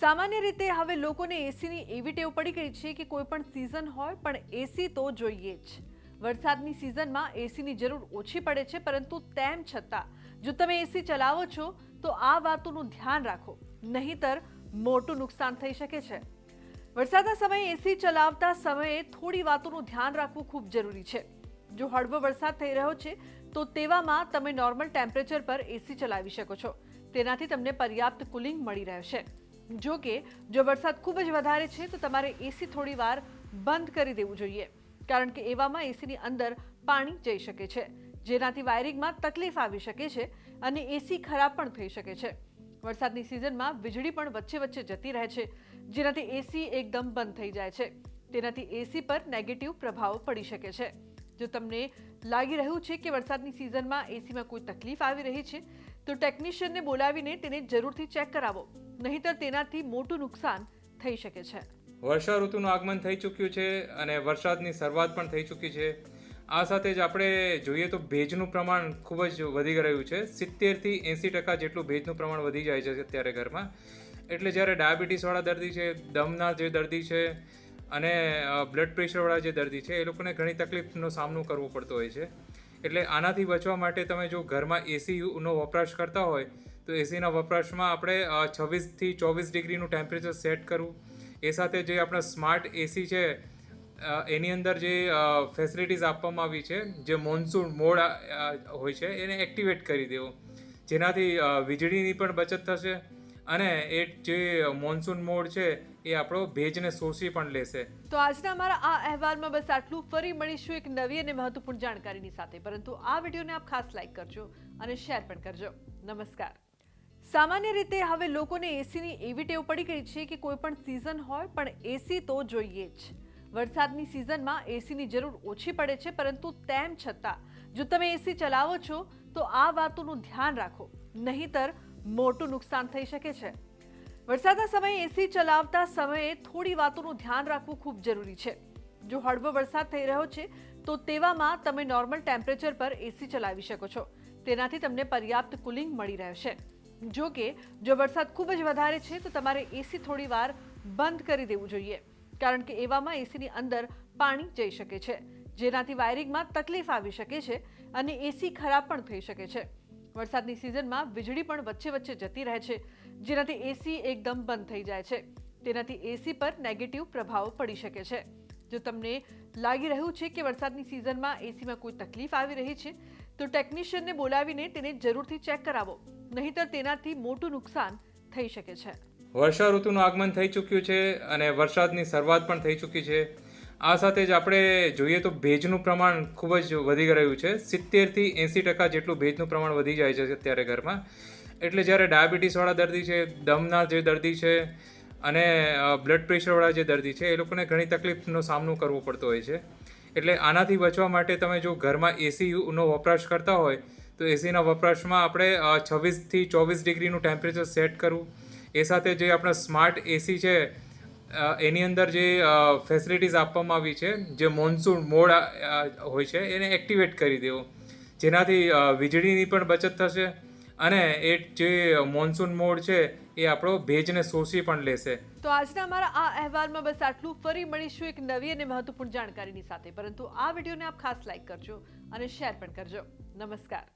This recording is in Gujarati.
સામાન્ય રીતે હવે લોકોને એસીની એવી ટેવ પડી ગઈ છે કે કોઈ પણ સિઝન હોય પણ એસી તો જોઈએ જ। વરસાદની સિઝનમાં એસીની જરૂર ઓછી પડે છે, પરંતુ તેમ છતાં જો તમે એસી ચલાવો છો તો આ વાતોનું ધ્યાન રાખો, નહીંતર મોટું નુકસાન થઈ શકે છે। વરસાદના સમયે એસી ચલાવતા સમયે થોડી વાતોનું ધ્યાન રાખવું ખૂબ જરૂરી છે। જો હળવો વરસાદ થઈ રહ્યો છે તો તેવામાં તમે નોર્મલ ટેમ્પરેચર પર એસી ચલાવી શકો છો, તેનાથી તમને પર્યાપ્ત કુલિંગ મળી રહેશે। જો કે જો વરસાદ ખૂબ જ વધારે છે તો તમારે એસી થોડી વાર બંધ કરી દેવું જોઈએ, કારણ કે એવામાં એસીની અંદર પાણી જઈ શકે છે, જેનાથી વાયરિંગમાં તકલીફ આવી શકે છે અને એસી ખરાબ પણ થઈ શકે છે। વરસાદની સિઝનમાં વીજળી પણ વચ્ચે વચ્ચે જતી રહે છે, જેનાથી એસી એકદમ બંધ થઈ જાય છે। તેનાથી એસી પર નેગેટિવ પ્રભાવ પડી શકે છે। જો તમને લાગી રહ્યું છે કે વરસાદની સિઝનમાં એસીમાં કોઈ તકલીફ આવી રહી છે તો ટેકનિશિયનને બોલાવીને તેને જરૂરથી ચેક કરાવો, નહીંતર તેનાથી મોટું નુકસાન થઈ શકે છે। વર્ષા ઋતુનું આગમન થઈ ચૂક્યું છે અને વરસાદની શરૂઆત પણ થઈ ચૂકી છે। આ સાથે જ આપણે જોઈએ તો ભેજનું પ્રમાણ ખૂબ જ વધી રહ્યું છે। 70થી 80% જેટલું ભેજનું પ્રમાણ વધી જાય છે અત્યારે ઘરમાં। એટલે જ્યારે ડાયાબિટીસવાળા દર્દી છે, દમના જે દર્દી છે અને બ્લડ પ્રેશરવાળા જે દર્દી છે એ લોકોને ઘણી તકલીફનો સામનો કરવો પડતો હોય છે। એટલે આનાથી બચવા માટે તમે જો ઘરમાં એસીનો વપરાશ કરતા હોય તો એસીના વપરાશમાં આપણે 26થી 24 ડિગ્રીનું ટેમ્પરેચર સેટ કરવું। એ સાથે જે આપણા સ્માર્ટ એસી છે એની અંદર જે ફેસિલિટીઝ આપવામાં આવી છે, જે મોન્સૂન મોડ હોય છે એને એક્ટિવેટ કરી દેવો, જેનાથી વીજળીની પણ બચત થશે અને એ જે મોન્સૂન મોડ છે એ આપણો ભેજને શોષી પણ લેશે। તો આજના અમારા આ અહેવાલમાં બસ આટલું। ફરી મળીશું એક નવી અને મહત્વપૂર્ણ જાણકારીની સાથે, પરંતુ આ વિડીયોને આપ ખાસ લાઈક કરજો અને શેર પણ કરજો। નમસ્કાર। સામાન્ય રીતે હવે લોકોને એસીની એવી ટેવ પડી ગઈ છે કે કોઈ પણ સિઝન હોય પણ એસી તો જોઈએ જ। વરસાદની સિઝનમાં એસીની જરૂર ઓછી પડે છે, પરંતુ તેમ છતાં જો તમે એસી ચલાવો છો તો આ વાતોનું ધ્યાન રાખો, નહીંતર મોટું નુકસાન થઈ શકે છે। વરસાદના સમયે એસી ચલાવતા સમયે થોડી વાતોનું ધ્યાન રાખવું ખૂબ જરૂરી છે। જો હળવો વરસાદ થઈ રહ્યો છે તો તેવામાં તમે નોર્મલ ટેમ્પરેચર પર એસી ચલાવી શકો છો, તેનાથી તમને પર્યાપ્ત કુલિંગ મળી રહેશે। જો કે જો વરસાદ ખૂબ જ વધારે છે તો તમારે એસી થોડી વાર બંધ કરી દેવું જોઈએ, કારણ કે એવામાં એસીની અંદર પાણી જઈ શકે છે, જેનાથી વાયરિંગમાં તકલીફ આવી શકે છે અને એસી ખરાબ પણ થઈ શકે છે। વરસાદની સિઝનમાં વીજળી પણ વચ્ચે વચ્ચે જતી રહે છે, જેનાથી એસી એકદમ બંધ થઈ જાય છે। તેનાથી એસી પર નેગેટિવ પ્રભાવ પડી શકે છે। જો તમને લાગી રહ્યું છે કે વરસાદની સિઝનમાં એસીમાં કોઈ તકલીફ આવી રહી છે તો ટેકનિશિયનને બોલાવીને તેને જરૂરથી ચેક કરાવો, નહીંતર તેનાથી મોટું નુકસાન થઈ શકે છે। વર્ષા ઋતુનું આગમન થઈ ચૂક્યું છે અને વરસાદની શરૂઆત પણ થઈ ચૂકી છે। આ સાથે જ આપણે જોઈએ તો ભેજનું પ્રમાણ ખૂબ જ વધી રહ્યું છે। 70થી 80% જેટલું ભેજનું પ્રમાણ વધી જાય છે અત્યારે ઘરમાં। એટલે જ્યારે ડાયાબિટીસવાળા દર્દી છે, દમના જે દર્દી છે અને બ્લડ પ્રેશરવાળા જે દર્દી છે એ લોકોને ઘણી તકલીફનો સામનો કરવો પડતો હોય છે। એટલે આનાથી બચવા માટે તમે જો ઘરમાં એસીનો વપરાશ કરતા હોય તો એસીના વપરાશમાં આપણે 26થી 24 ડિગ્રીનું ટેમ્પરેચર સેટ કરવું। એ સાથે જે આપણા સ્માર્ટ એસી છે એની અંદર જે ફેસિલિટીઝ આપવામાં આવી છે, જે મોન્સૂન મોડ હોય છે એને એક્ટિવેટ કરી દેવો, જેનાથી વીજળીની પણ બચત થશે અને એ જે મોન્સૂન મોડ છે એ આપણો ભેજને શોષી પણ લેશે। તો આજના અમારા આ અહેવાલમાં બસ આટલું। ફરી મળીશું એક નવી અને મહત્વપૂર્ણ જાણકારીની સાથે, પરંતુ આ વિડીયોને આપ ખાસ લાઈક કરજો અને શેર પણ કરજો। નમસ્કાર।